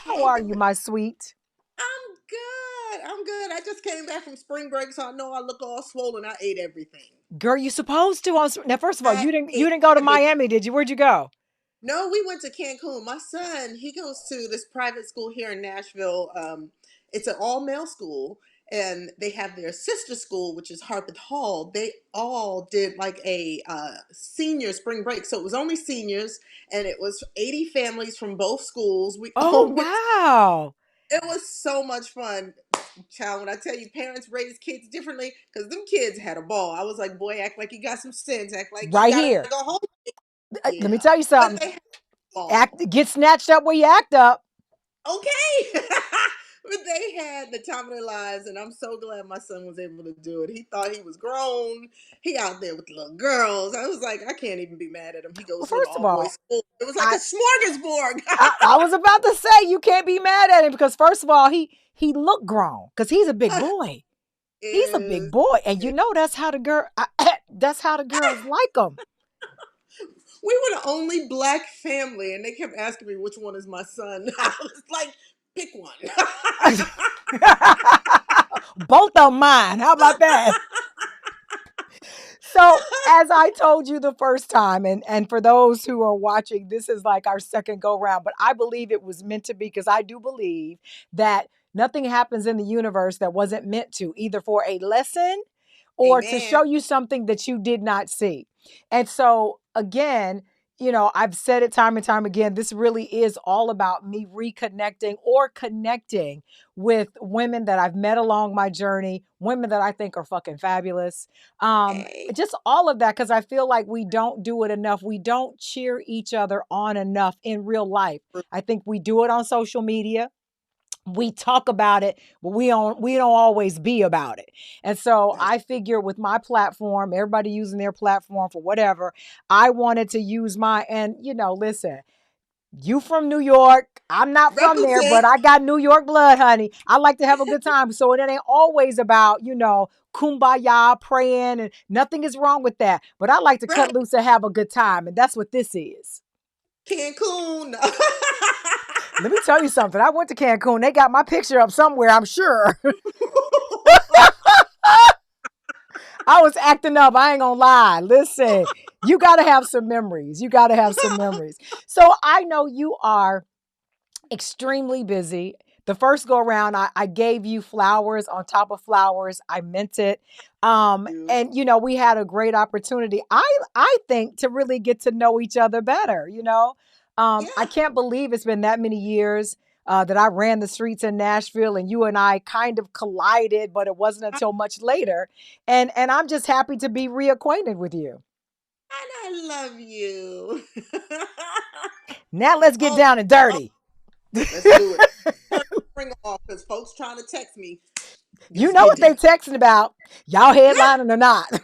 How Hey, are you, my sweet? I'm good. I'm good. I just came back from spring break, so I know I look all swollen. I ate everything. Girl, you supposed to now first of all, I you ate didn't go to everything. Miami, did you? Where'd you go? No, we went to Cancun. My son, he goes to this private school here in Nashville. It's an all male school, and they have their sister school, which is Harpeth Hall. They all did like a senior spring break, so it was only seniors, and it was 80 families from both schools. We Oh all went. wow. It was so much fun. Child, when I tell you parents raise kids differently, because them kids had a ball. I was like, boy, act like you got some sense. Act like you Right gotta here. go home. Let me Yeah. tell you But something. they had a Act ball. get snatched up where you act up. Okay. But they had the time of their lives, and I'm so glad my son was able to do it. He thought he was grown. He out there with the little girls. I was like, I can't even be mad at him. He Well, goes to an first of all boys all, school. It was like a I, smorgasbord. I was about to say you can't be mad at him because first of all, he looked grown because he's a big boy. He's a big Is boy, and you know that's how the girl that's how the girls like him. we were the only black family, and they kept asking me which one is my son. I was like, pick one. Both of mine. How about that? So, as I told you the first time, and for those who are watching, this is like our second go round, but I believe it was meant to be because I do believe that nothing happens in the universe that wasn't meant to, either for a lesson or to Amen. show you something that you did not see. And so, again, I've said it time and time again. This really is all about me reconnecting or connecting with women that I've met along my journey, women that I think are fucking fabulous. Hey. Just all of that, because I feel like we don't do it enough. We don't cheer each other on enough in real life. I think we do it on social media. We talk about it, but we don't always be about it. And so That's I figure with my platform, everybody using their platform for whatever, I wanted to use my and listen, you from New York. I'm not from there, represent. but I got New York blood, honey. I like to have a good time. So it ain't always about, kumbaya, praying, and nothing is wrong with that. But I like to cut Right. loose and have a good time. And that's what this is. Cancun. Let me tell you something. I went to Cancun. They got my picture up somewhere, I'm sure. I was acting up. I ain't gonna lie. Listen, you got to have some memories. You got to have some memories. So I know you are extremely busy. The first go around, I gave you flowers on top of flowers. I meant it. You. And we had a great opportunity. I think to really get to know each other better. I Yeah. can't believe it's been that many years that I ran the streets in Nashville, and you and I kind of collided, but it wasn't until much later. And I'm just happy to be reacquainted with you. And I love you. Now let's get Oh, down and oh, dirty. let's do it. Turn the ring off because folks trying to text me. You Let's know get what they down. texting about. Y'all headlining or not. I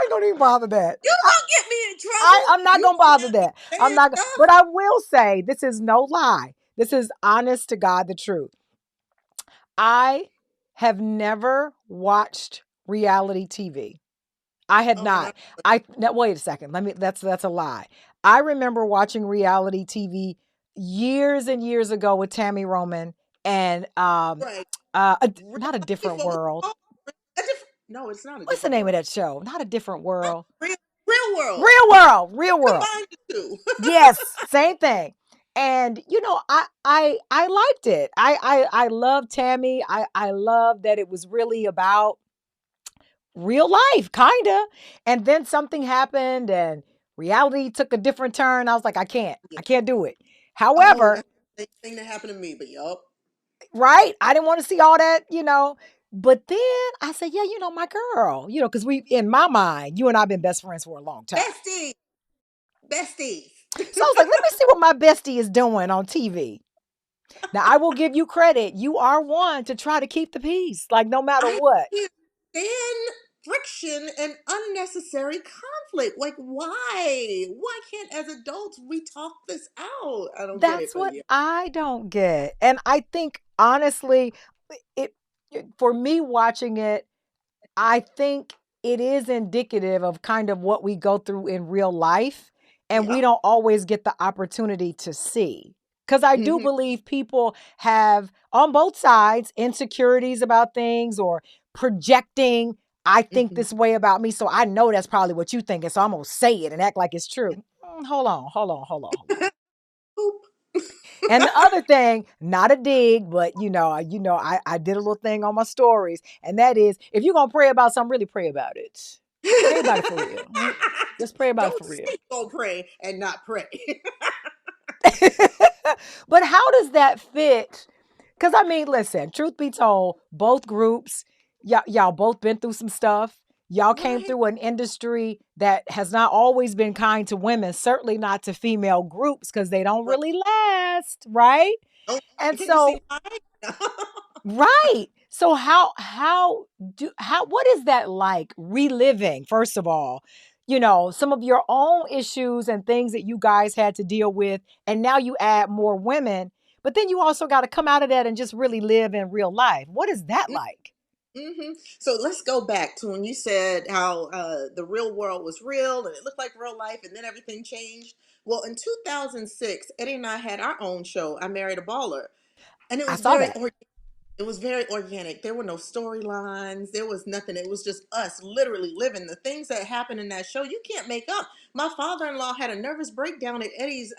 ain't gonna even bother that. You gonna get me in I'm trouble. not You gonna bother can't be that. I'm saying not, stuff. but I will say this is no lie. This is honest to God, the truth. I have never watched reality TV. I had Oh, and not. I now, wait a second. That's a lie. I remember watching reality TV years and years ago with Tammy Roman and right. not a Reality different for world. no, it's not a What's the different name of world. that show? Not a different world. Real, real world. Real world. Real world. Combine the two. Yes, same thing. And I liked it. I love Tammy. I love that it was really about real life, kinda. And then something happened and reality took a different turn. I was like, I can't. Yeah. I can't do it. Oh, However, that's the same thing that happened to me. But yup. right? I didn't want to see all that. But then I said, yeah, my girl, because we, in my mind, you and I've been best friends for a long time. Besties. Besties. So I was like, let me see what my bestie is doing on TV. Now, I will give you credit. You are one to try to keep the peace, like no matter I what. can't stand friction and unnecessary conflict. Like, why? Why can't, as adults, we talk this out? I don't get it, That's but what yeah. I don't get. And I think, honestly, it, for me watching it, I think it is indicative of kind of what we go through in real life. And we Yep. don't always get the opportunity to see. Because I do Hmm. believe people have on both sides insecurities about things or projecting. I think Hmm. this way about me, so I know that's probably what you think, and so I'm gonna say it and act like it's true. Hold on, hold on, hold on, hold on. Oop. And the other thing, not a dig, but I did a little thing on my stories, and that is, if you're gonna pray about something, really pray about it. Pray about it for real. Just pray about it Don't for say real. you're gonna pray and not pray. But how does that fit? Because I mean, listen, truth be told, both groups, y'all both been through some stuff. Y'all came Right. through an industry that has not always been kind to women, certainly not to female groups, because they don't Right. really last, right? Oh, And can you see so, why? right. So how what is that like reliving, first of all, some of your own issues and things that you guys had to deal with, and now you add more women, but then you also got to come out of that and just really live in real life. What is that like? Hmm. So let's go back to when you said how the real world was real and it looked like real life, and then everything changed. Well, in 2006, Eddie and I had our own show, I Married a Baller, and I saw that. it was very organic. There were no storylines. There was nothing. It was just us literally living the things that happened in that show. You can't make up. My father-in-law had a nervous breakdown at Eddie's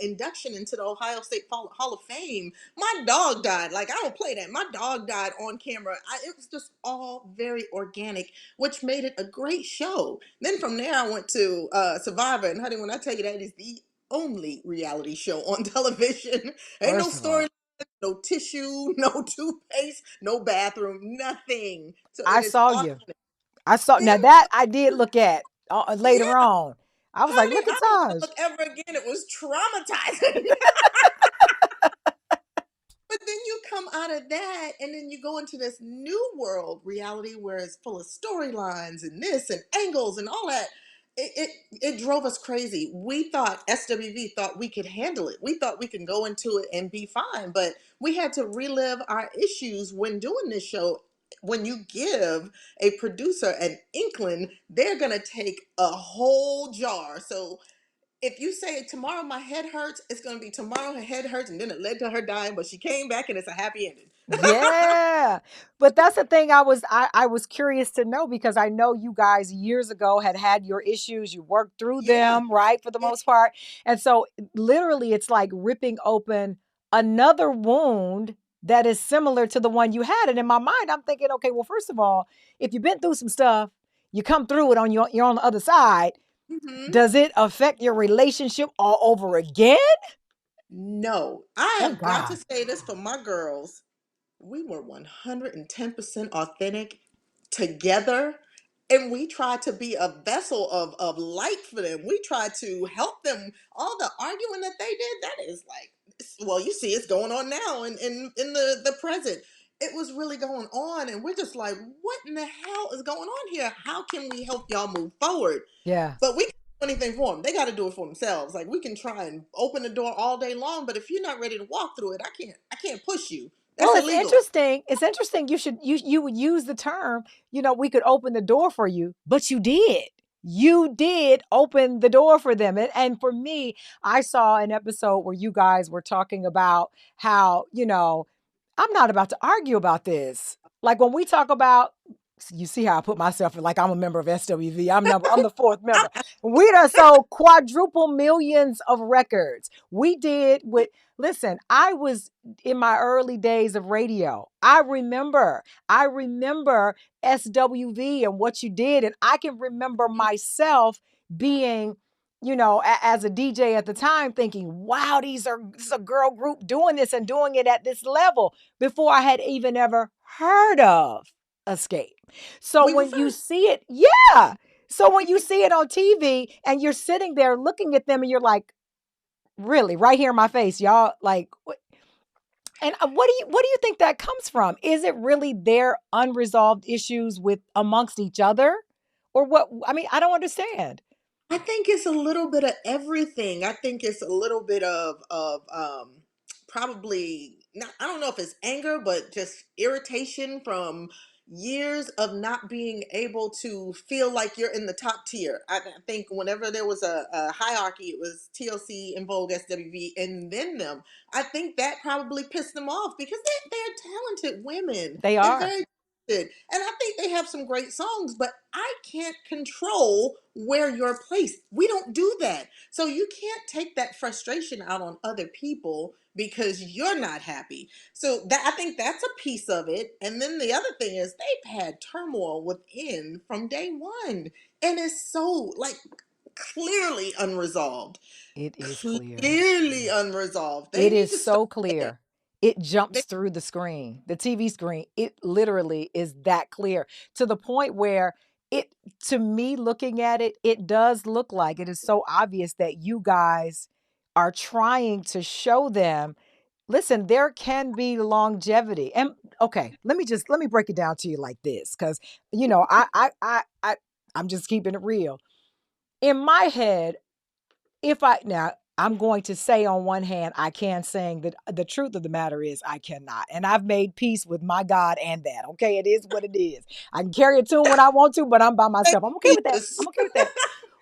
induction into the Ohio State Hall of Fame. My dog died. Like, I don't play that. My dog died on camera. It was just all very organic, which made it a great show. Then from there, I went to Survivor. And honey, when I tell you that is the only reality show on television, ain't no First of story, all, no tissue, no toothpaste, no bathroom, nothing. So I it is saw you. authentic. I saw, now Yeah, that I did look at later yeah, on. I was like, honey, look at I don't want to Taj. look ever again. It was traumatizing. But then you come out of that and then you go into this new world reality where it's full of storylines and this and angles and all that. It drove us crazy. We thought SWV thought we could handle it. We thought we could go into it and be fine, but we had to relive our issues when doing this show. When you give a producer an inkling, they're gonna take a whole jar. So if you say tomorrow my head hurts, it's gonna be tomorrow her head hurts, and then it led to her dying, but she came back and it's a happy ending. Yeah. But that's the thing I was curious to know, because I know you guys years ago had your issues, you worked through Yeah, them, right, for the yeah. most part. And so literally it's like ripping open another wound that is similar to the one you had. And in my mind, I'm thinking, okay, well, first of all, if you've been through some stuff, you come through it you're on the other side. Hmm. Does it affect your relationship all over again? No, I Oh have got to God. say this for my girls. We were 110% authentic together, and we tried to be a vessel of light for them. We tried to help them. All the arguing that they did, that is like, well, you see it's going on now in the present. It was really going on, and we're just like, what in the hell is going on here? How can we help y'all move forward? Yeah. But we can't do anything for them. They got to do it for themselves. Like, we can try and open the door all day long, but if you're not ready to walk through it, I can't push you. Well, That's it's illegal. interesting. It's interesting. You would use the term, we could open the door for you, but you did. You did open the door for them. And for me, I saw an episode where you guys were talking about how, I'm not about to argue about this. Like when we talk about, you see how I put myself in, like I'm a member of SWV. I'm the fourth member. We done sold quadruple millions of records. We did with listen, I was in my early days of radio. I remember SWV and what you did. And I can remember myself being, as a DJ at the time, thinking, wow, this is a girl group doing this and doing it at this level before I had even ever heard of Escape. So We were when you first. see it, yeah. So when you see it on TV and you're sitting there looking at them and you're like, really, right here in my face, y'all, like, and what do you think that comes from? Is it really their unresolved issues with amongst each other, or what? I mean, I don't understand. I think it's a little bit of everything. I think it's a little bit of probably not. I don't know if it's anger, but just irritation from years of not being able to feel like you're in the top tier. I think whenever there was a hierarchy, it was TLC, In Vogue, SWV, and then them. I think that probably pissed them off because they're talented women. They They're are. very talented. And I think they have some great songs, but I can't control where you're placed. We don't do that. So you can't take that frustration out on other people because you're not happy. So that, I think that's a piece of it. And then the other thing is they've had turmoil within from day one. And it's so like clearly unresolved. It is clear. Clearly unresolved. They It need is to start so there. clear. It They, jumps through the screen, the TV screen. It literally is that clear to the point where it, to me, looking at it, it does look like it is so obvious that you guys are trying to show them, listen, there can be longevity. And okay, let me break it down to you like this, because I'm just keeping it real. In my head, if I now I'm going to say on one hand, I can sing, that the truth of the matter is I cannot. And I've made peace with my God and that. Okay. It is what it is. I can carry a tune when I want to, but I'm by myself. I'm okay with that. Jesus. I'm okay with that.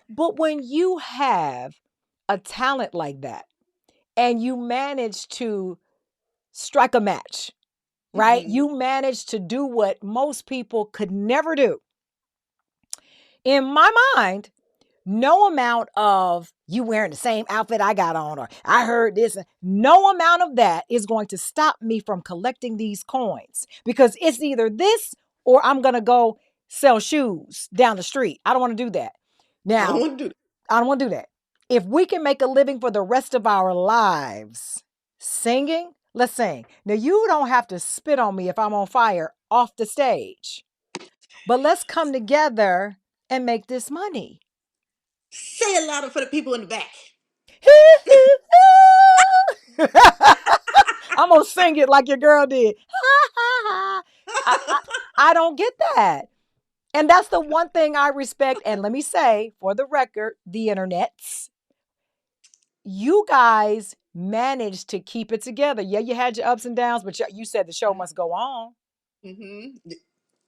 But when you have a talent like that and you manage to strike a match, right? Hmm. You manage to do what most people could never do. In my mind, no amount of you wearing the same outfit I got on, or I heard this, no amount of that is going to stop me from collecting these coins, because it's either this or I'm going to go sell shoes down the street. I don't want to do that. I don't Now, want to do that. I don't want to do that. If we can make a living for the rest of our lives singing, let's sing. Now, you don't have to spit on me if I'm on fire off the stage, but let's come together and make this money. Say it louder for the people in the back. I'm gonna sing it like your girl did. I, I I don't get that. And that's the one thing I respect. And let me say, for the record, the internets, you guys managed to keep it together. Yeah, you had your ups and downs, but you said the show must go on. Hmm.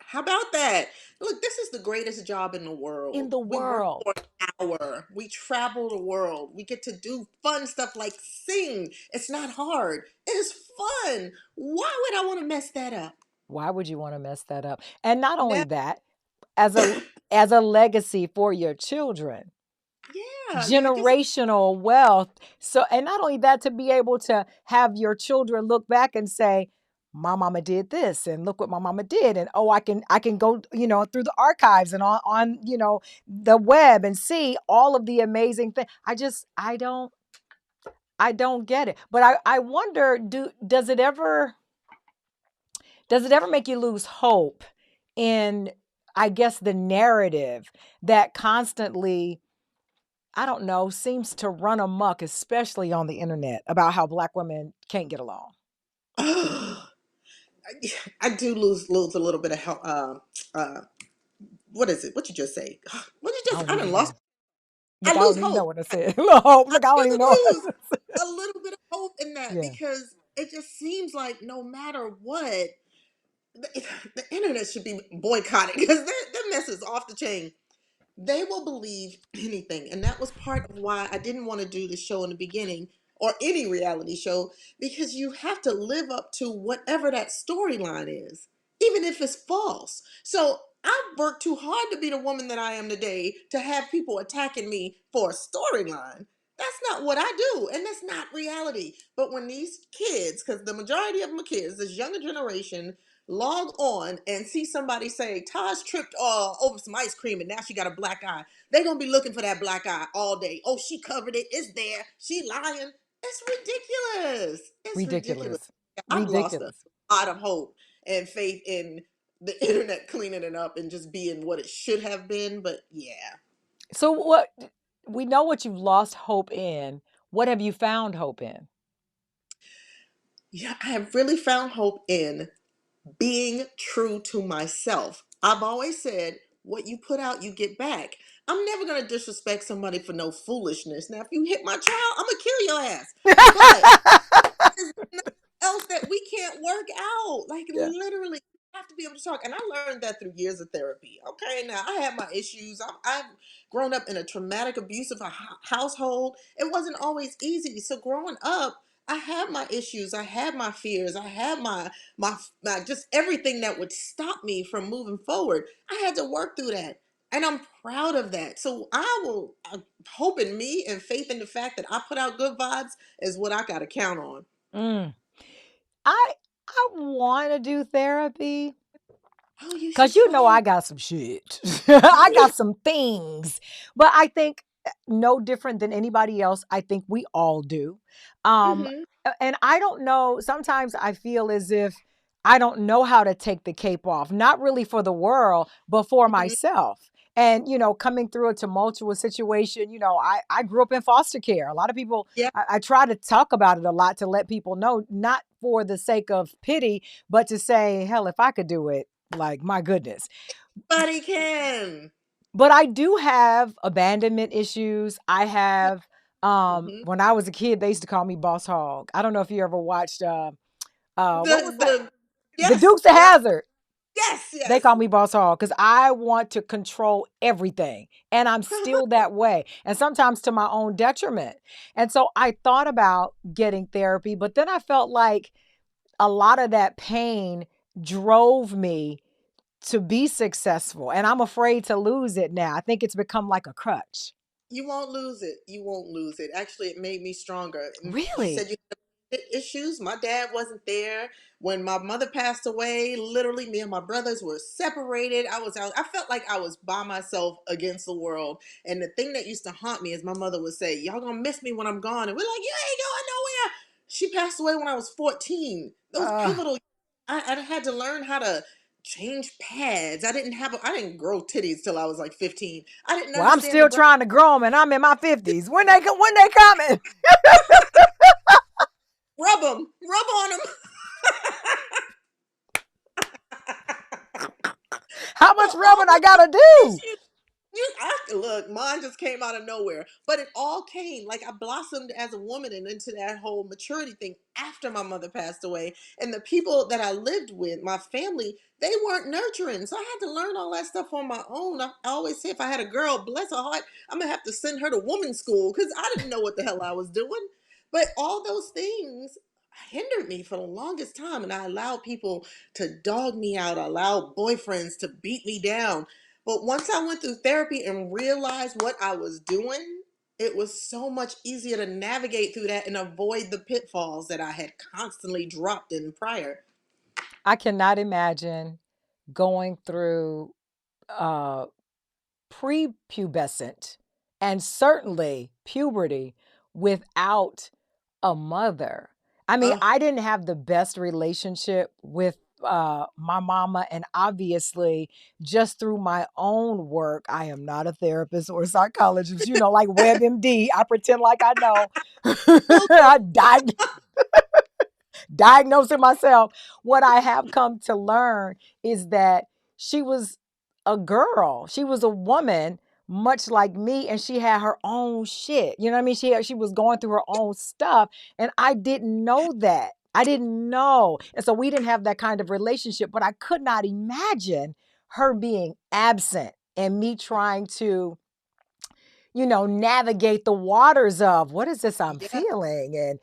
How about that? Look, this is the greatest job in the In world. the We work world. for an hour. We travel the world. We get to do fun stuff like sing. It's not hard. It is fun. Why would I want to mess that up? Why would you want to mess that up? And not only Now, that, as a as a legacy for your children, yeah, yeah, I guess. generational wealth. So, and not only that, to be able to have your children look back and say, my mama did this and look what my mama did, and oh, I can go, through the archives and on the web and see all of the amazing things. I don't get it. But I wonder, does it ever make you lose hope in, I guess, the narrative that constantly, I don't know, seems to run amok, especially on the internet, about how Black women can't get along? I do lose a little bit of help. What is it? What you just say? What you I just? don't I done even lost. know. I Look, I lose don't even know hope. what I said. Look, hope. I Look, I don't even know. really lose a little bit of hope in that Yeah. because it just seems like no matter what, the internet should be boycotted because their mess is off the chain. They will believe anything. And that was part of why I didn't want to do the show in the beginning or any reality show because you have to live up to whatever that storyline is, even if it's false. So I've worked too hard to be the woman that I am today to have people attacking me for a storyline. That's not what I do, and that's not reality. But when these kids, because the majority of them are kids, this younger generation, log on and see somebody say Taj tripped over some ice cream and now she got a black eye, they're gonna be looking for that black eye all day. Oh, she covered it. It's there. She lying. It's ridiculous. It's ridiculous. Ridiculous. I've lost a Ridiculous. lot of hope and faith in the internet cleaning it up and just being what it should have been. But yeah, So what, we know what you've lost hope in. What have you found hope in? yeah, I have really found hope in being true to myself. I've always said, what you put out, you get back. I'm never going to disrespect somebody for no foolishness. Now, if you hit my child, I'm going to kill your ass. But there's nothing else that we can't work out. Like, Yeah. literally, have to be able to talk. And I learned that through years of therapy. Okay, now I have my issues. I've grown up in a traumatic, abusive household. It wasn't always easy. So growing up, I had my issues. I had my fears. I had my just everything that would stop me from moving forward. I had to work through that. And I'm proud of that. So I hope in me and faith in the fact that I put out good vibes is what I got to count on. Mm. I I want to do therapy. Oh, you should Cause you know try. I got some shit. I got some things. But I think no different than anybody else. I think we all do. Um, Hmm. and I don't know, sometimes I feel as if I don't know how to take the cape off, not really for the world, but for Hmm. myself. And coming through a tumultuous situation, I grew up in foster care. A lot of people, Yeah, I try to talk about it a lot to let people know, not for the sake of pity, but to say, hell, if I could do it, like, my goodness. buddy can. But I do have abandonment issues. I have, Hmm. when I was a kid, they used to call me Boss Hog. I don't know if you ever watched, what was that? The The yes, Dukes of yeah, Hazzard. yes, They yes. call me Boss Hog because I want to control everything. And I'm still that way. And sometimes to my own detriment. And so I thought about getting therapy, but then I felt like a lot of that pain drove me to be successful. And I'm afraid to lose it now. I think it's become like a crutch. You won't lose it. You won't lose it. Actually, it made me stronger. You said Really? you had issues. My dad wasn't there when my mother passed away. Literally, me and my brothers were separated. I was out. I felt like I was by myself against the world. And the thing that used to haunt me is my mother would say, "Y'all gonna miss me when I'm gone," and we're like, "You ain't going nowhere." She passed away when I was 14. Those Uh, pivotal. I had to learn how to change pads. I didn't grow titties till I was like 15. I didn't well, I'm understand the still breast. trying to grow them and I'm in my 50s. When they coming? Rub on them. How So much all rubbing I those gotta do? issues, look, mine just came out of nowhere, but it all came like I blossomed as a woman and into that whole maturity thing after my mother passed away. And the people that I lived with, my family, they weren't nurturing, so I had to learn all that stuff on my own. I always say if I had a girl, bless her heart, I'm gonna have to send her to women's school because I didn't know what the hell I was doing. But all those things hindered me for the longest time, and I allowed people to dog me out. I allowed boyfriends to beat me down. But once I went through therapy and realized what I was doing, it was so much easier to navigate through that and avoid the pitfalls that I had constantly dropped in prior. I cannot imagine going through uh prepubescent and certainly puberty without a mother. I mean, Oh, I didn't have the best relationship with my mama, and obviously, just through my own work, I am not a therapist or a psychologist, like WebMD. I pretend like I know. well, I diagnosing myself. What I have come to learn is that she was a girl. She was a woman much like me, and she had her own shit. You know what I mean? She was going through her own stuff, and I didn't know that. I didn't know. And so we didn't have that kind of relationship, but I could not imagine her being absent and me trying to navigate the waters of what is this I'm yeah, feeling? And,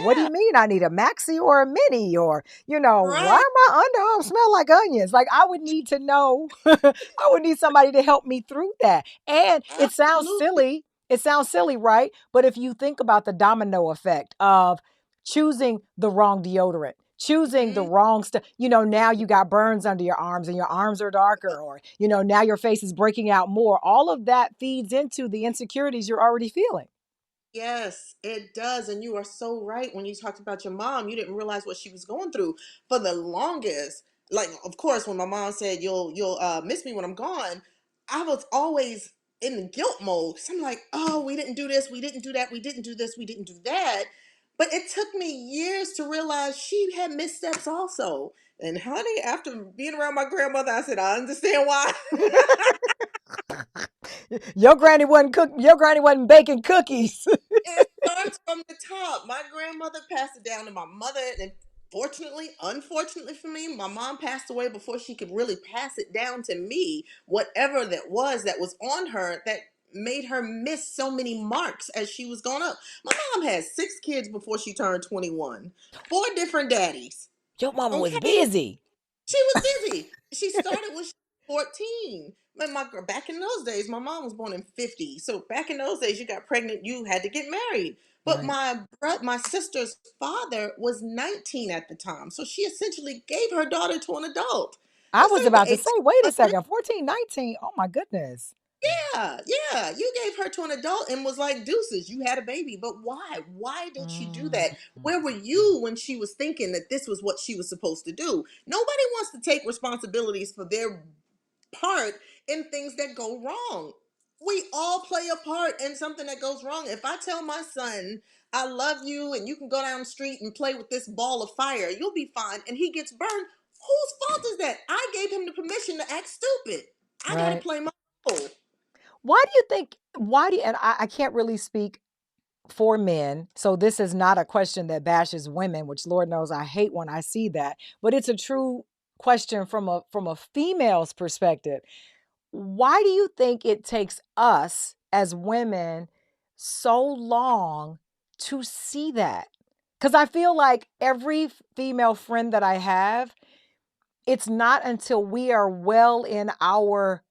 what do yeah, you mean I need a maxi or a mini? Or, why right. my underarms smell like onions? Like I would need to know, I would need somebody to help me through that. And it sounds Absolutely. silly. It sounds silly, right? But if you think about the domino effect of choosing the wrong deodorant, choosing the Mm, wrong stuff, now you got burns under your arms and your arms are darker, or, now your face is breaking out more. All of that feeds into the insecurities you're already feeling. yes, it does. And you are so right. When you talked about your mom, you didn't realize what she was going through for the longest. Like, of course, when my mom said you'll miss me when I'm gone, I was always in guilt mode. So I'm like, oh, we didn't do this, we didn't do that, we didn't do this, we didn't do that. But it took me years to realize she had missteps also. And honey, after being around my grandmother, I said, I understand why. Your granny wasn't baking cookies. It starts from the top. My grandmother passed it down to my mother, and Fortunately, unfortunately for me, my mom passed away before she could really pass it down to me, whatever that was on her that made her miss so many marks as she was growing up. My mom had 6 kids before she turned 21, 4 different daddies. Your mama was Okay, busy. she was busy. She started when she was 14. Back in those days, my mom was born in 50. So back in those days, you got pregnant, you had to get married. But Right. my sister's father was 19 at the time. So she essentially gave her daughter to an adult. I Let's was say for about to say, wait a 18. second, 14, 19. Oh my goodness. Yeah, yeah. You gave her to an adult and was like, deuces, you had a baby. But why? Why did you do Mm, that? Where were you when she was thinking that this was what she was supposed to do? Nobody wants to take responsibilities for their part in things that go wrong. We all play a part in something that goes wrong. If I tell my son, I love you and you can go down the street and play with this ball of fire, you'll be fine, and he gets burned, whose fault is that? I gave him the permission to act stupid. I got to right. play my role. Why do you think, why do you, and I can't really speak for men. So this is not a question that bashes women, which Lord knows I hate when I see that, but it's a true question from a female's perspective. Why do you think it takes us as women so long to see that? Cuz I feel like every female friend that I have, it's not until we are well in our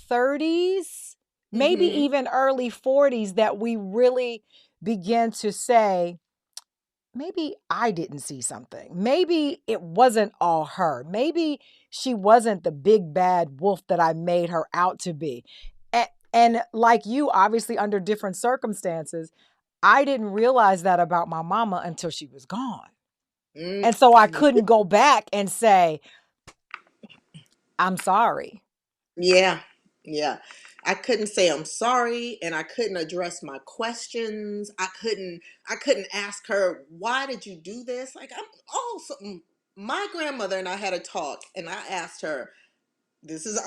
30s, maybe Mm-hmm. even early 40s that we really begin to say, maybe I didn't see something. Maybe it wasn't all her. Maybe she wasn't the big bad wolf that I made her out to be. And like you, obviously, under different circumstances, I didn't realize that about my mama until she was gone. Mm, And so I couldn't go back and say, I'm sorry. yeah, yeah. I couldn't say I'm sorry, and I couldn't address my questions. I couldn't ask her, why did you do this? Like, I'm also, my grandmother and I had a talk, and I asked her,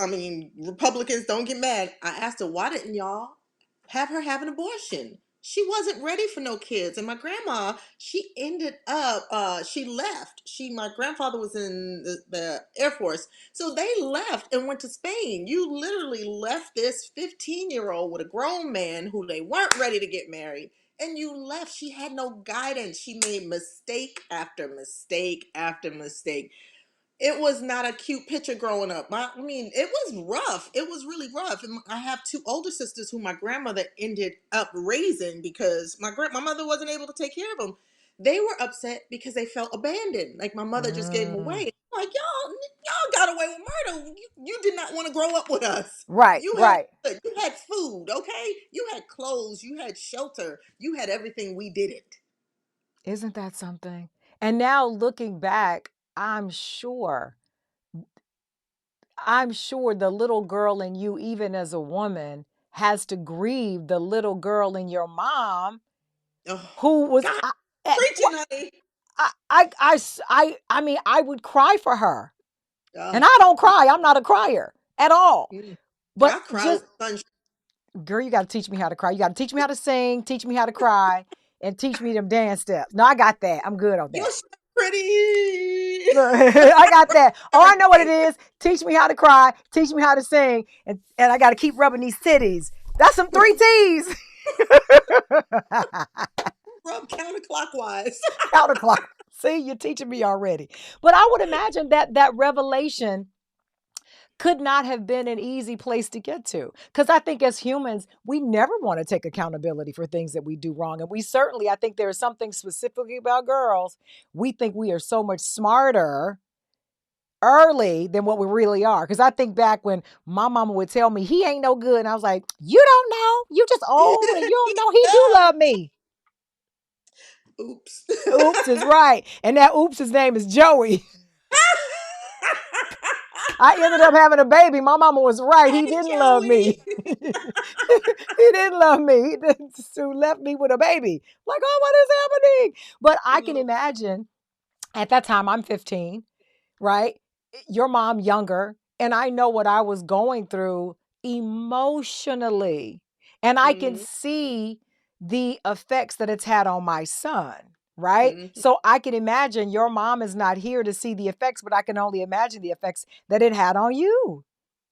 I mean, Republicans don't get mad. I asked her, why didn't y'all have her have an abortion? She wasn't ready for no kids. And my grandma, she ended up, she left. My grandfather was in the Air Force. So they left and went to Spain. You literally left this 15-year-old with a grown man who they weren't ready to get married. And you left. She had no guidance. She made mistake after mistake after mistake. It was not a cute picture growing up. I mean, it was rough. It was really rough. And I have 2 older sisters who my grandmother ended up raising because my mother wasn't able to take care of them. They were upset because they felt abandoned. Like my mother just gave them Mm. away. Like y'all got away with murder. You did not want to grow up with us. Right, You had right. you had food, okay? You had clothes. You had shelter. You had everything we didn't. Isn't that something? And now looking back, I'm sure the little girl in you, even as a woman, has to grieve the little girl in your mom Oh, who was God, what preaching, honey. I mean, I would cry for her. And Oh, I don't cry. I'm not a crier at all. mm. But I cry just with sunshine. girl, you got to teach me how to cry. You got to teach me how to sing, teach me how to cry, and teach me them dance steps. No, I got that. I'm good on You're that. so pretty. Look, I got that. Oh, I know what it is. Teach me how to cry, teach me how to sing, and I got to keep rubbing these titties. That's some 3 T's. Rub counterclockwise. Counterclock. See, you're teaching me already. But I would imagine that that revelation could not have been an easy place to get to. Because I think as humans, we never want to take accountability for things that we do wrong. And we certainly, I think there's something specifically about girls. We think we are so much smarter early than what we really are. Because I think back when my mama would tell me, he ain't no good. And I was like, you don't know. You just old and you don't know he do love me. Oops. Oops is right. And that oops, his name is Joey. I ended up having a baby. My mama was right. He Hey, didn't love me. Joey. He didn't love me. He left me with a baby. Like, oh, what is happening? But I can Lord. imagine at that time, I'm 15, right? Your mom younger. And I know what I was going through emotionally. And I can Mhm. see the effects that it's had on my son, right? Mhm. So I can imagine your mom is not here to see the effects, but I can only imagine the effects that it had on you,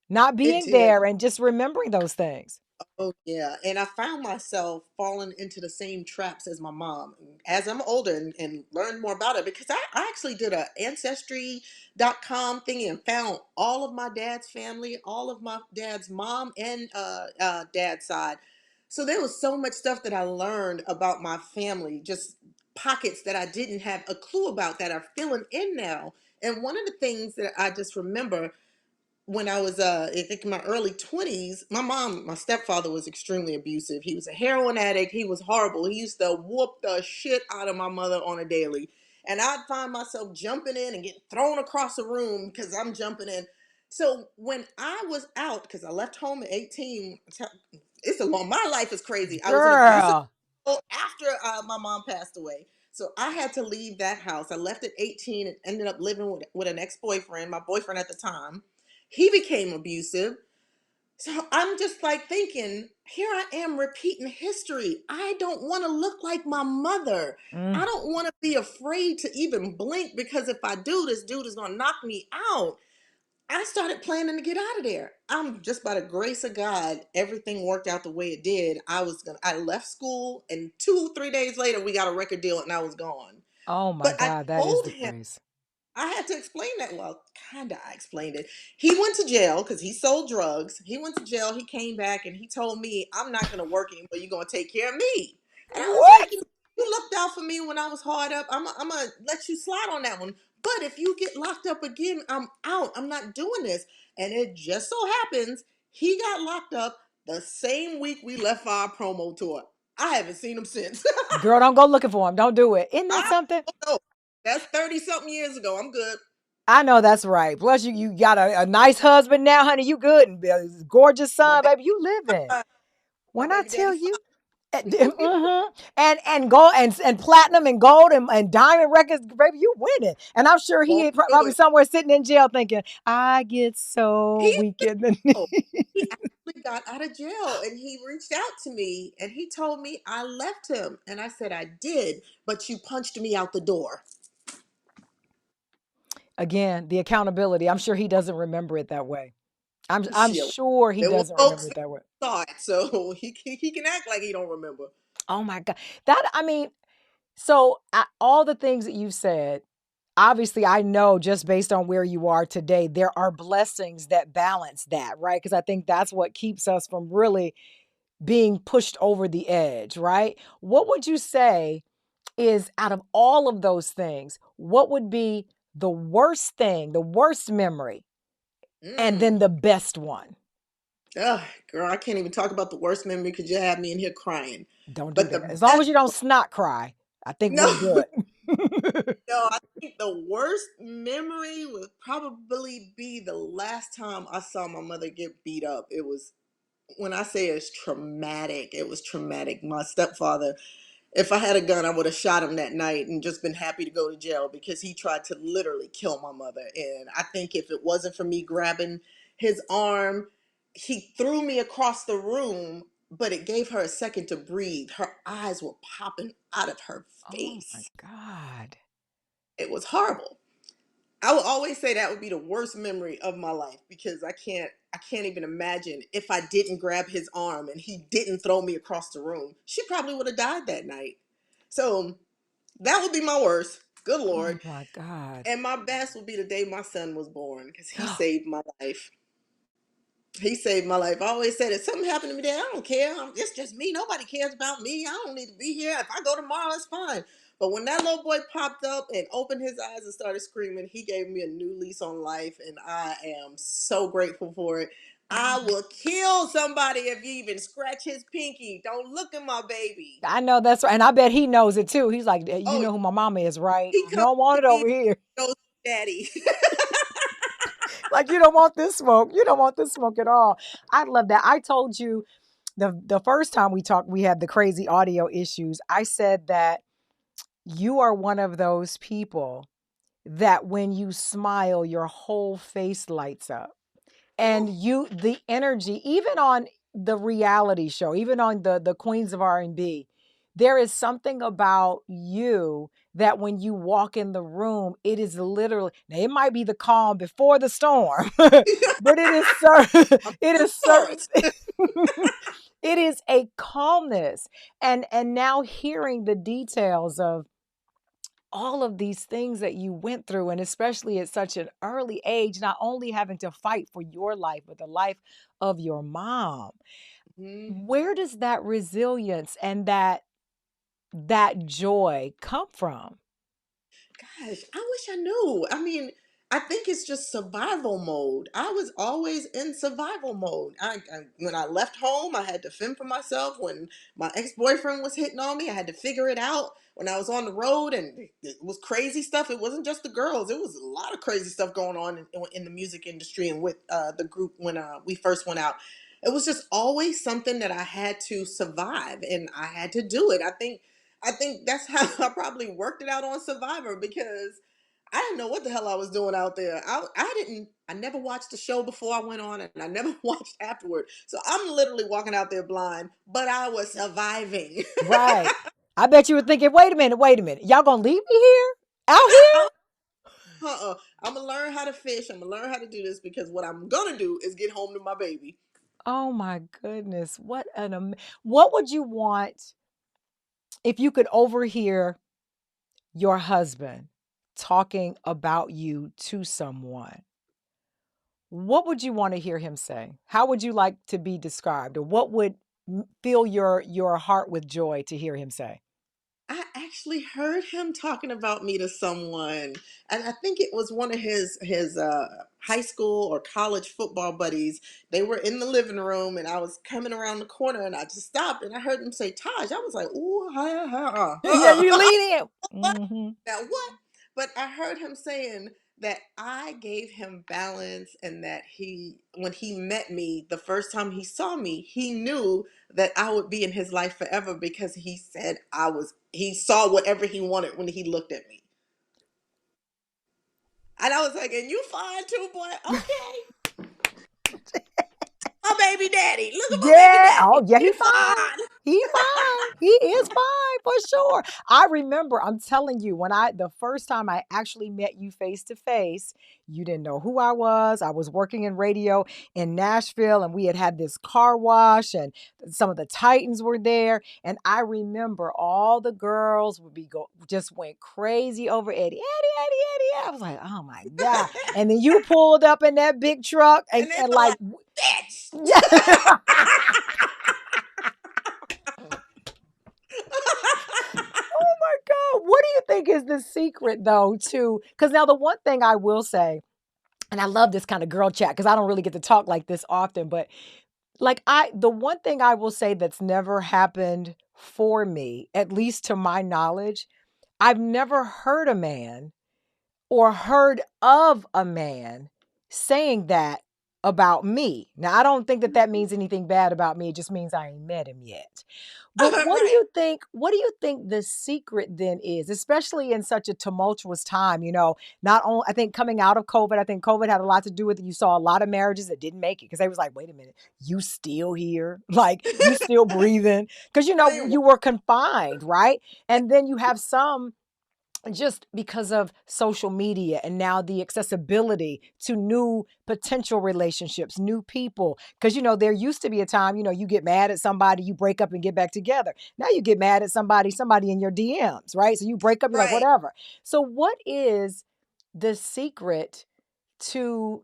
not It being did. there and just remembering those things. Oh yeah, and I found myself falling into the same traps as my mom as I'm older and learned more about it because I actually did a ancestry.com thingy and found all of my dad's family, all of my dad's mom and dad's side. So there was so much stuff that I learned about my family, just pockets that I didn't have a clue about that are filling in now. And one of the things that I just remember when I was I think in my early 20s, my stepfather was extremely abusive. He was a heroin addict. He was horrible. He used to whoop the shit out of my mother on a daily. And I'd find myself jumping in and getting thrown across the room because I'm jumping in. So when I was out, because I left home at 18, it's a long, my life is crazy. I was an abusive Girl, after my mom passed away. So I had to leave that house. I left at 18 and ended up living with an ex-boyfriend, my boyfriend at the time. He became abusive. So I'm just like thinking, here I am repeating history. I don't want to look like my mother. mm, I don't want to be afraid to even blink because if I do, this dude is going to knock me out. I started planning to get out of there. I'm just by the grace of God, everything worked out the way it did. I left school and 2, 3 days later, we got a record deal and I was gone. oh my But I God, that is told the him, grace. I had to explain that. Well, kind of, I explained it. He went to jail because he sold drugs. He went to jail. He came back and he told me, I'm not going to work anymore. You're going to take care of me. And I was What? like, you looked out for me when I was hard up. I'm going to let you slide on that one. But if you get locked up again, I'm out. I'm not doing this. And it just so happens he got locked up the same week we left for our promo tour. I haven't seen him since. Girl, don't go looking for him. Don't do it. Isn't that I something? don't know. That's 30 something years ago. I'm good. I know that's right. Plus, you got a nice husband now, honey. You good and gorgeous My son, baby, baby. You living. my When I baby tell daddy. you, and gold and platinum and gold and diamond records, baby, you winning. And I'm sure he Won't ain't do probably it. somewhere sitting in jail thinking, I get so He weak in the knee. he actually got out of jail and he reached out to me and he told me I left him and I said I did, but you punched me out the door. Again, the accountability. I'm sure he doesn't remember it that way. I'm Shit. sure he There were doesn't remember folks it that that way. saw it, so he can act like he don't remember. Oh my God. That I mean, so all the things that you said, obviously I know just based on where you are today, there are blessings that balance that, right? Because I think that's what keeps us from really being pushed over the edge, right? What would you say is out of all of those things, what would be the worst thing, the worst memory, and then Mm. the best one? Ugh, girl, I can't even talk about the worst memory because you have me in here crying. Don't do But that. the As long best, as you don't snot cry, I think no, we're good. no, I think the worst memory would probably be the last time I saw my mother get beat up. It was when I say it's traumatic, it was traumatic. My stepfather, if I had a gun, I would have shot him that night and just been happy to go to jail because he tried to literally kill my mother. And I think if it wasn't for me grabbing his arm, he threw me across the room, but it gave her a second to breathe. Her eyes were popping out of her Oh my face. God. It was horrible. I will always say that would be the worst memory of my life because I can't even imagine if I didn't grab his arm and he didn't throw me across the room. She probably would have died that night. So that would be my worst. Good Lord. Oh my God. And my best would be the day my son was born because he saved my life. He saved my life. I always said, if something happened to me there, I don't care. It's just me. Nobody cares about me. I don't need to be here. If I go tomorrow, it's fine. But when that little boy popped up and opened his eyes and started screaming, he gave me a new lease on life. And I am so grateful for it. I will kill somebody if you even scratch his pinky. Don't look at my baby. I know that's right. And I bet he knows it too. He's like, you Oh, know who my mama is, right? he You comes don't want to it me, over here. goes, Daddy. Like you don't want this smoke. You don't want this smoke at all. I love that. I told you the first time we talked, we had the crazy audio issues. I said that you are one of those people that when you smile, your whole face lights up. And Ooh, the energy, even on the reality show, even on the Queens of R&B, there is something about you that when you walk in the room, it is literally, now it might be the calm before the storm, but it is certain, it The is certain. storms. It is a calmness. And now hearing the details of all of these things that you went through, and especially at such an early age, not only having to fight for your life, but the life of your mom. Mhm. Where does that resilience and that joy come from? Gosh, I wish I knew. I mean, I think it's just survival mode. I was always in survival mode. When I left home, I had to fend for myself. When my ex boyfriend was hitting on me, I had to figure it out. When I was on the road and it was crazy stuff, it wasn't just the girls. It was a lot of crazy stuff going on in the music industry and with the group when we first went out. It was just always something that I had to survive, and I had to do it. I think that's how I probably worked it out on Survivor because I didn't know what the hell I was doing out there. I never watched the show before I went on, and I never watched afterward. So I'm literally walking out there blind, but I was surviving. Right. I bet you were thinking, wait a minute. Y'all gonna leave me here? Out here? Uh-uh. I'm gonna learn how to fish. I'm gonna learn how to do this because what I'm gonna do is get home to my baby. Oh my goodness. What would you want if you could overhear your husband talking about you to someone? What would you want to hear him say? How would you like to be described? Or what would fill your heart with joy to hear him say? I actually heard him talking about me to someone, and I think it was one of his high school or college football buddies. They were in the living room, and I was coming around the corner, and I just stopped, and I heard him say Taj. I was like, "Ooh, Yeah, you what? lean in. Hmm. Now what?" But I heard him saying that I gave him balance, and that when he met me the first time he saw me, he knew that I would be in his life forever because he said he saw whatever he wanted when he looked at me. And I was like, and you fine too, boy. Okay. My baby daddy. Look at my baby Yeah. Oh, daddy. yeah, He he fine. fine. He fine. He is fine for sure. I remember, I'm telling you, when the first time I actually met you face to face, you didn't know who I was. I was working in radio in Nashville, and we had this car wash, and some of the Titans were there. And I remember all the girls just went crazy over Eddie, Eddie, Eddie, Eddie. I was like, oh my God. And then you pulled up in that big truck And they and were like, like, bitch. oh my God. What do you think is the secret though to, because now the one thing I will say, and I love this kind of girl chat because I don't really get to talk like this often, but like the one thing I will say that's never happened for me, at least to my knowledge, I've never heard a man or heard of a man saying that about me. Now, I don't think that that means anything bad about me. It just means I ain't met him yet. But what do Right. you think? What do you think the secret then is, especially in such a tumultuous time? Not only I think coming out of COVID, I think COVID had a lot to do with it. You saw a lot of marriages that didn't make it because they was like, wait a minute, you still here? Like you still breathing? Because They were. you were confined, right? And then you have some just because of social media and now the accessibility to new potential relationships, new people. Because, there used to be a time, you get mad at somebody, you break up and get back together. Now you get mad at somebody in your DMs, right? So you break up, you're like, Right. whatever. So, what is the secret to,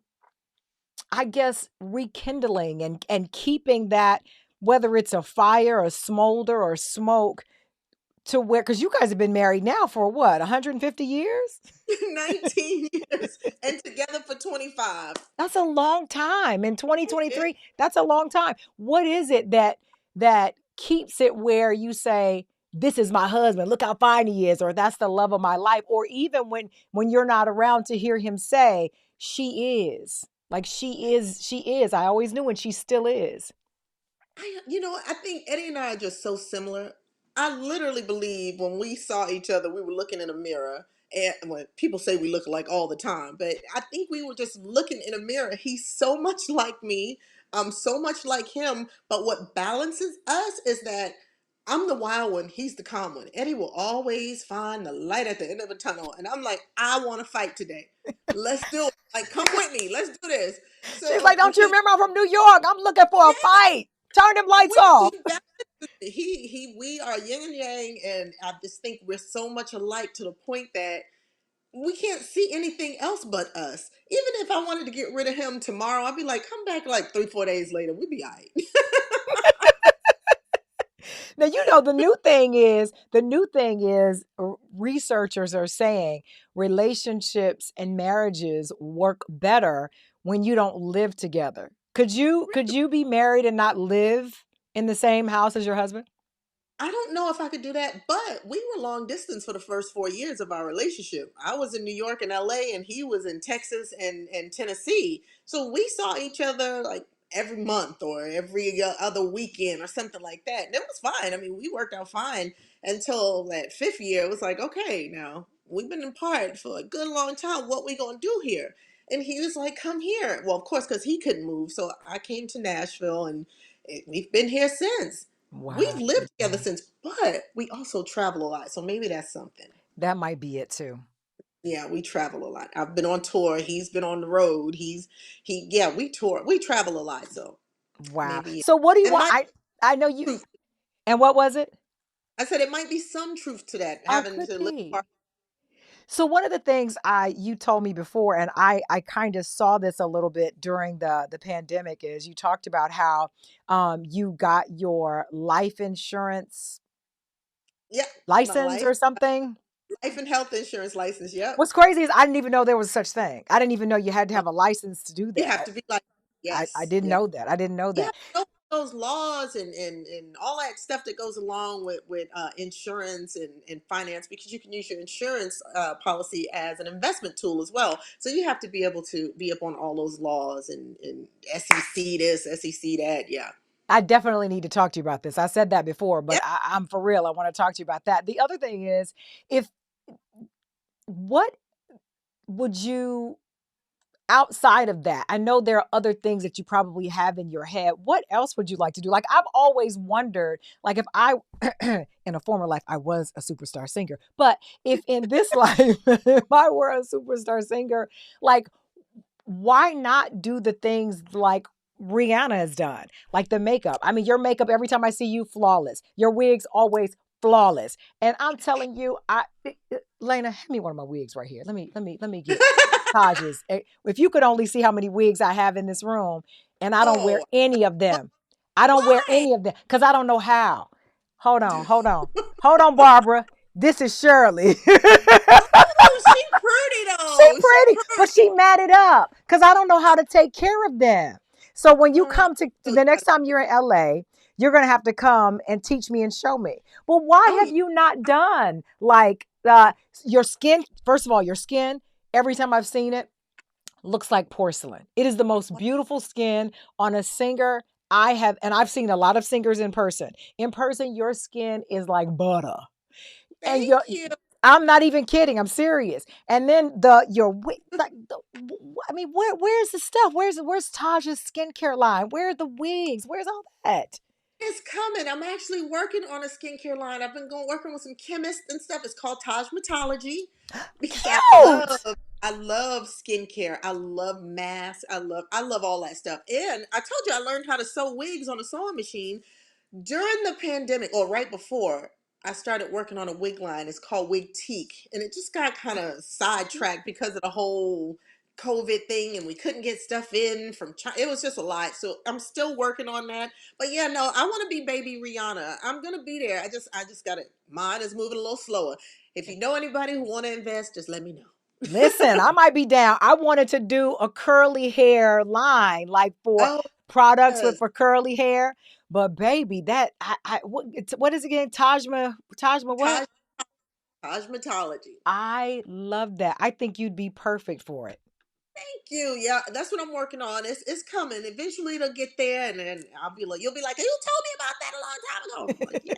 I guess, rekindling and keeping that, whether it's a fire, a smolder, or smoke, to where, because you guys have been married now for what, 150 years? 19 years and together for 25. That's a long time. In It, 2023, that's a long time. What is it that keeps it where you say, this is my husband, look how fine he is, or that's the love of my life, or even when you're not around to hear him say, she is. Like she is. I always knew and she still is. I think Eddie and I are just so similar. I literally believe when we saw each other, we were looking in a mirror. And when people say we look alike all the time, but I think we were just looking in a mirror. He's so much like me. I'm so much like him. But what balances us is that I'm the wild one. He's the calm one. Eddie will always find the light at the end of the tunnel. And I'm like, I want to fight today. Let's do it. Like, come with me. Let's do this. She's So like, don't you remember I'm from New York? I'm looking for a yeah, fight. Turn them lights he off. we are yin and yang, and I just think we're so much alike to the point that we can't see anything else but us. Even if I wanted to get rid of him tomorrow, I'd be like, come back like 3, 4 days later. We'd be all right. Now, the new thing is researchers are saying relationships and marriages work better when you don't live together. Could you be married and not live in the same house as your husband? I don't know if I could do that, but we were long distance for the first 4 years of our relationship. I was in New York and LA, and he was in Texas and Tennessee. So we saw each other like every month or every other weekend or something like that. And it was fine. I mean, we worked out fine until that fifth year. It was like, okay, now we've been apart for a good long time. What we gonna do here? And he was like, come here. Well, of course, because he couldn't move. So I came to Nashville, and we've been here since. We've Wow. lived together since, but we also travel a lot. So maybe that's something. That might be it too. Yeah, we travel a lot. I've been on tour. He's been on the road. Yeah, we tour. We travel a lot. So Wow. maybe So what do you it want? might I know be you. truth. And what was it? I said it might be some truth to that, Oh, having could to live apart. be. So one of the things I you told me before, and I kind of saw this a little bit during the pandemic, is you talked about how you got your life insurance Yeah, my license or something. life and health insurance license. Yep. What's crazy is I didn't even know there was such thing. I didn't even know you had to have a license to do You have that. to be like, I yes, didn't yes. know that. I didn't know Yeah, that. those laws and all that stuff that goes along with insurance and finance, because you can use your insurance policy as an investment tool as well. So you have to be able to be up on all those laws and SEC this, SEC that. Yeah. I definitely need to talk to you about this. I said that before, but Yeah. I'm for real. I want to talk to you about that. The other thing is, if what would you outside of that, I know there are other things that you probably have in your head. What else would you like to do? Like, I've always wondered, like, if I, in a former life, I was a superstar singer, but if in this life, if I were a superstar singer, like, why not do the things like Rihanna has done, like the makeup? I mean, your makeup every time I see you, flawless. Your wigs always flawless. And I'm telling you, Lena, hand me one of my wigs right here. Let me get Taj's. If you could only see how many wigs I have in this room, and I don't wear Oh, any of them. I don't wear why? any of them because I don't know how. Hold on, Barbara. This is Shirley. Oh, she pretty She though. She pretty, but pretty. she matted up because I don't know how to take care of them. So when you Oh, come to the next time you're in LA, you're gonna have to come and teach me and show me. Well, why oh have yeah. you not done like your skin? First of all, your skin. Every time I've seen it, looks like porcelain. It is the most beautiful skin on a singer I have, and I've seen a lot of singers in person. In person, your skin is like butter, and Thank you. I'm not even kidding. I'm serious. And then the your like I mean, where's the stuff? Where's Taj's skincare line? Where are the wigs? Where's all that? It's coming. I'm actually working on a skincare line. I've been going working with some chemists and stuff. It's called Tajmatology because Cute. I love skincare. I love masks. I love all that stuff. And I told you I learned how to sew wigs on a sewing machine during the pandemic, or right before. I started working on a wig line. It's called Wigtique, and it just got kind of sidetracked because of the whole COVID thing, and we couldn't get stuff in from China. It was just a lot. So I'm still working on that. But yeah, no, I want to be baby Rihanna. I'm gonna be there. I just got it. Mine is moving a little slower. If you know anybody who want to invest, just let me know. Listen, I might be down. I wanted to do a curly hair line, like for Oh products with yes, for curly hair. But baby, that what is it again? Tajma what? Taj Tajmatology. I love that. I think you'd be perfect for it. Thank you. Yeah, that's what I'm working on. It's coming. Eventually it'll get there, and then I'll be like, you'll be like, you told me about that a long time ago. I'm like, yeah.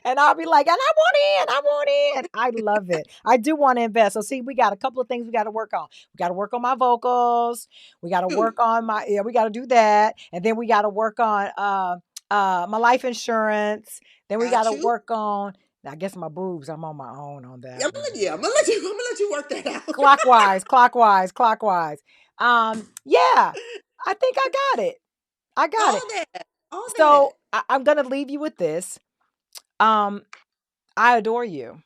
And I'll be like, and I want in. I love it. I do want to invest. So see, we got a couple of things we got to work on. We got to work on my vocals. We got to Dude, work on my, yeah, we got to do that. And then we got to work on my life insurance. Then we got Got to you. work on, I guess my boobs. I'm on my own on Yeah, that I'm gonna one. let you. I'm gonna let you. I'm gonna let you work that out. Clockwise, clockwise, clockwise. Yeah, I think I got it. I got All it. that. All that. So I'm gonna leave you with this. Um, I adore you.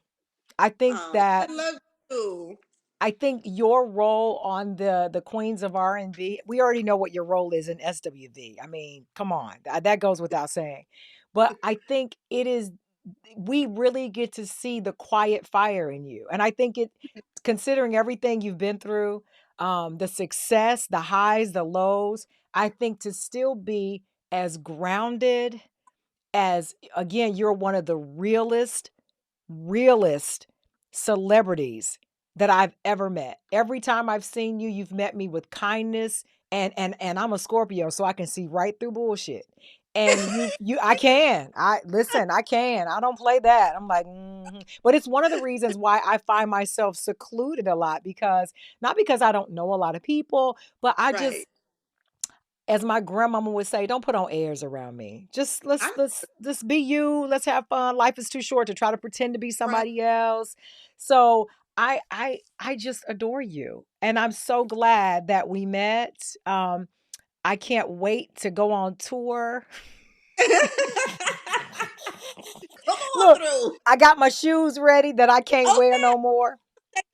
I think Oh, I that love you. I think your role on the Queens of R&B, we already know what your role is in SWV. I mean, come on, that goes without saying. But I think it is we really get to see the quiet fire in you, and I think it, considering everything you've been through, the success, the highs, the lows, I think to still be as grounded as, again, you're one of the realest celebrities that I've ever met. Every time I've seen you, you've met me with kindness, and I'm a Scorpio, so I can see right through bullshit. And you I can. I listen, I can. I don't play that. I'm like, mhm. But it's one of the reasons why I find myself secluded a lot, because not because I don't know a lot of people, but I Right. just, as my grandmama would say, don't put on airs around me. Just let's I let's be you. Let's have fun. Life is too short to try to pretend to be right. somebody else. So I just adore you. And I'm so glad that we met. I can't wait to go on tour. Come on Look, through. I got my shoes ready that I can't wear Okay, no more.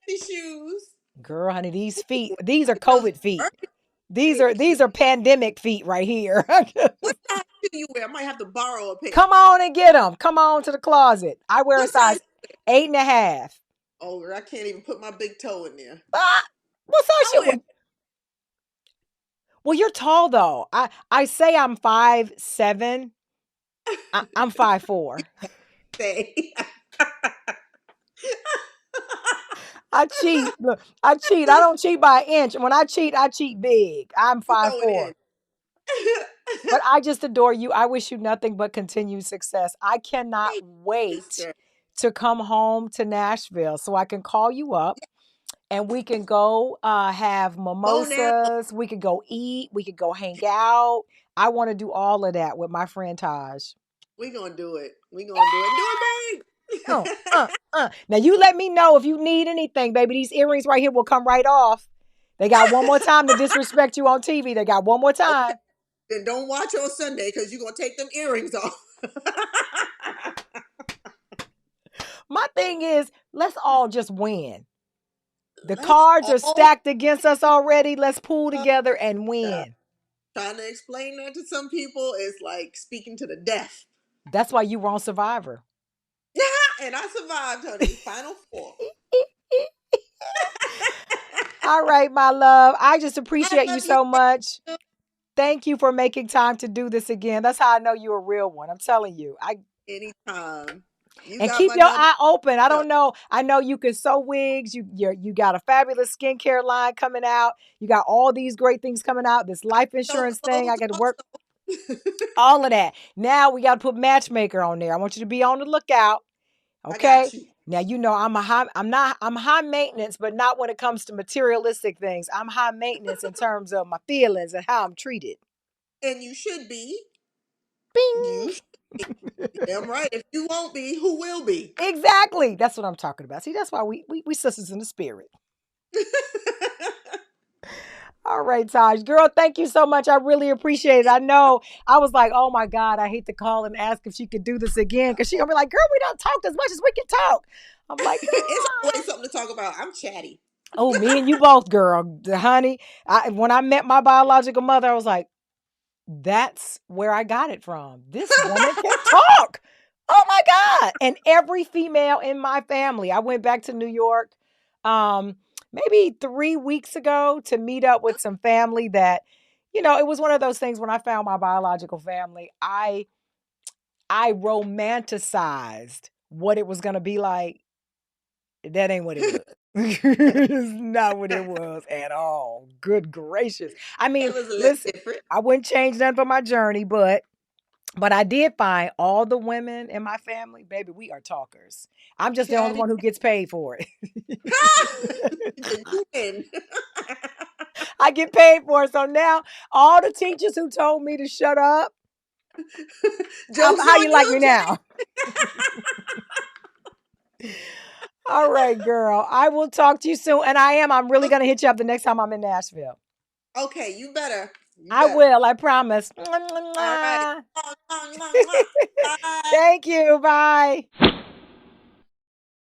these shoes. Girl, honey, these feet, these are COVID feet. Perfect. These Thank are you. these are pandemic feet right here. What size do you wear? I might have to borrow a pair. Come on and get them. Come on to the closet. I wear a What size? size 8.5. Oh, I can't even put my big toe in there. Ah, what size I shoe? wear Well, you're tall though. I say I'm 5'7". I'm 5'4". say. I cheat. Look, I cheat. I don't cheat by an inch. When I cheat big. I'm You five throw it four. in. But I just adore you. I wish you nothing but continued success. I cannot Hey, wait sister. to come home to Nashville so I can call you up and we can go have Go now. mimosas. We could go eat. We could go hang out. I want to do all of that with my friend Taj. We gonna do it. We gonna do it. Do it Uh, big. Now you let me know if you need anything, baby. These earrings right here will come right off. They got one more time to disrespect you on TV. They got one more Okay. time. Then don't watch on Sunday because you're gonna take them earrings off. My thing is, let's all just win. The Let's cards are all stacked against us already. Let's pull together and uh, win. trying to explain that to some people is like speaking to the deaf. That's why you were on Survivor. And I survived, honey. Final four. All right, my love. I just I appreciate you love you so much. Thank you for making time to do this again. That's how I know you're a real one. I'm telling you. I anytime. You And got keep my your number. eye open. I don't know. I know you can sew wigs. You got a fabulous skincare line coming out. You got all these great things coming out. This life So insurance thing. close I got to work also. all of that. Now we got to put matchmaker on there. I want you to be on the lookout. I Okay. got you. Now you know I'm high maintenance, but not when it comes to materialistic things. I'm high maintenance in terms of my feelings and how I'm treated. And you should be. Bing. You should be. Damn right. If you won't be, who will be? Exactly. That's what I'm talking about. See, that's why we sisters in the spirit. All right, Taj. Girl, thank you so much. I really appreciate it. I know I was like, oh my God, I hate to call and ask if she could do this again. Cause she gonna be like, girl, we don't talk as much as we can talk. I'm like, It's girl. always something to talk about. I'm chatty. Oh, me and you both, girl. Honey. When I met my biological mother, I was like, that's where I got it from. This woman can talk. Oh my God. And every female in my family, I went back to New York maybe 3 weeks ago to meet up with some family that, it was one of those things when I found my biological family, I romanticized what it was gonna be like. That ain't what it was. It's not what it was at all. Good gracious. I It mean, was a little listen, different. I wouldn't change nothing for my journey, but I did find all the women in my family, baby, we are talkers. I'm just the only Chatty. one who gets paid for it. Then you win. I get paid for it. So now all the teachers who told me to shut up, Joke's How on you like you, me Jay. now? All right, girl. I will talk to you soon. And I'm really going to hit you up the next time I'm in Nashville. Okay, you better. You I better. will. I promise. All right. Mwah, mwah, mwah, mwah. Bye. Thank you. Bye.